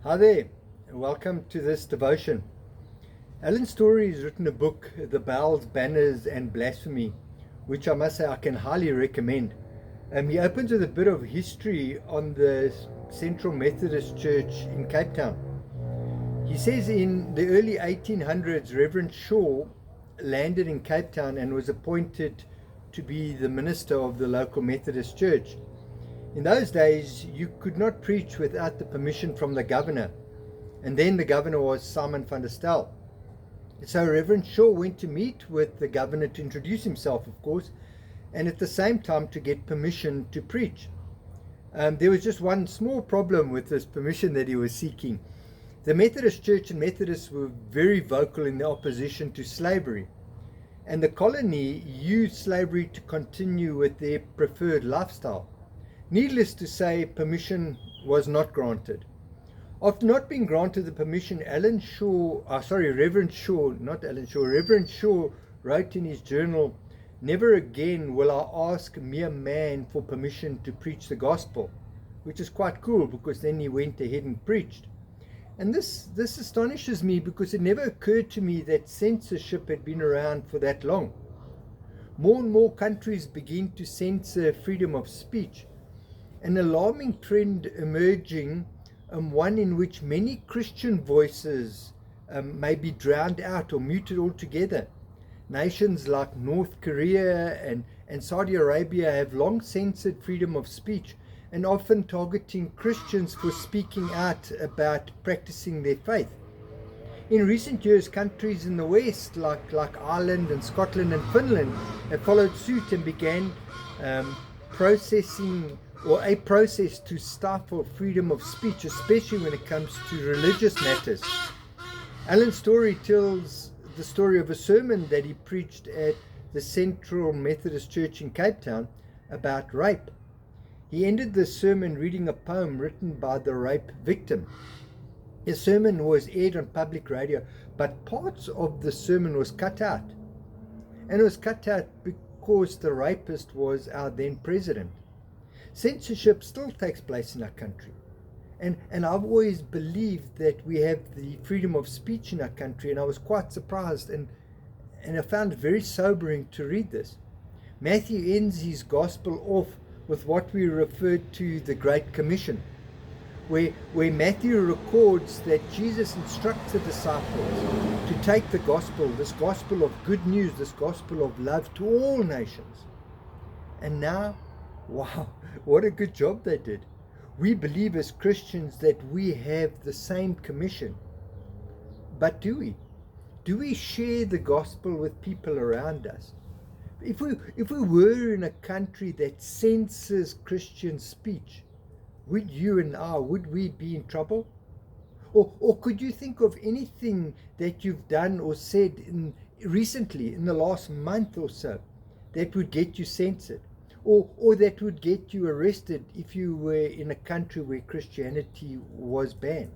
Hi there, and welcome to this devotion. Alan Story has written a book, The Bells, Banners and Blasphemy, which I must say I can highly recommend. He opens with a bit of history on the Central Methodist Church in Cape Town. He says in the early 1800s, Reverend Shaw landed in Cape Town and was appointed to be the minister of the local Methodist Church. In those days, you could not preach without the permission from the governor, and then the governor was Simon van der Stel. So Reverend Shaw went to meet with the governor to introduce himself, of course, and at the same time to get permission to preach. There was just one small problem with this permission that he was seeking. The Methodist Church and Methodists were very vocal in their opposition to slavery, and the colony used slavery to continue with their preferred lifestyle. Needless to say, permission was not granted. After not being granted the permission, Reverend Shaw wrote in his journal, "Never again will I ask a mere man for permission to preach the gospel," which is quite cool because then he went ahead and preached. And this astonishes me because it never occurred to me that censorship had been around for that long. More and more countries begin to censor freedom of speech. An alarming trend emerging, one in which many Christian voices may be drowned out or muted altogether. Nations like North Korea and Saudi Arabia have long censored freedom of speech and often targeting Christians for speaking out about practicing their faith. In recent years, countries in the West like Ireland and Scotland and Finland have followed suit and began a process to stifle freedom of speech, especially when it comes to religious matters. Alan Story tells the story of a sermon that he preached at the Central Methodist Church in Cape Town about rape. He ended the sermon reading a poem written by the rape victim. His sermon was aired on public radio, but parts of the sermon was cut out. And it was cut out because the rapist was our then president. Censorship still takes place in our country. And I've always believed that we have the freedom of speech in our country, and I was quite surprised and I found it very sobering to read this. Matthew ends his gospel off with what we referred to the Great Commission, where Matthew records that Jesus instructs the disciples to take the gospel, this gospel of good news, this gospel of love to all nations. And now, wow, what a good job they did. We believe as Christians that we have the same commission. But do we? Do we share the gospel with people around us? If we were in a country that censors Christian speech, would you and I, would we be in trouble? Or could you think of anything that you've done or said recently, in the last month or so, that would get you censored? Or that would get you arrested if you were in a country where Christianity was banned?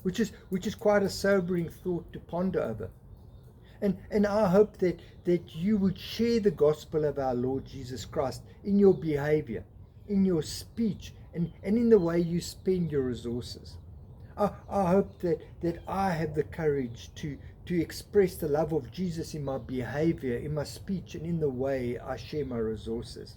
Which is quite a sobering thought to ponder over. And I hope that you would share the gospel of our Lord Jesus Christ in your behavior, in your speech, and in the way you spend your resources. I hope that I have the courage to express the love of Jesus in my behavior, in my speech, and in the way I share my resources.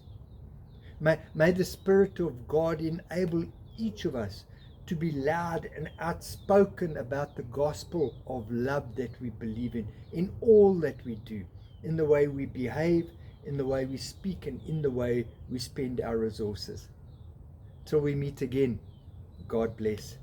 May the Spirit of God enable each of us to be loud and outspoken about the gospel of love that we believe in all that we do, in the way we behave, in the way we speak, and in the way we spend our resources. Till we meet again, God bless.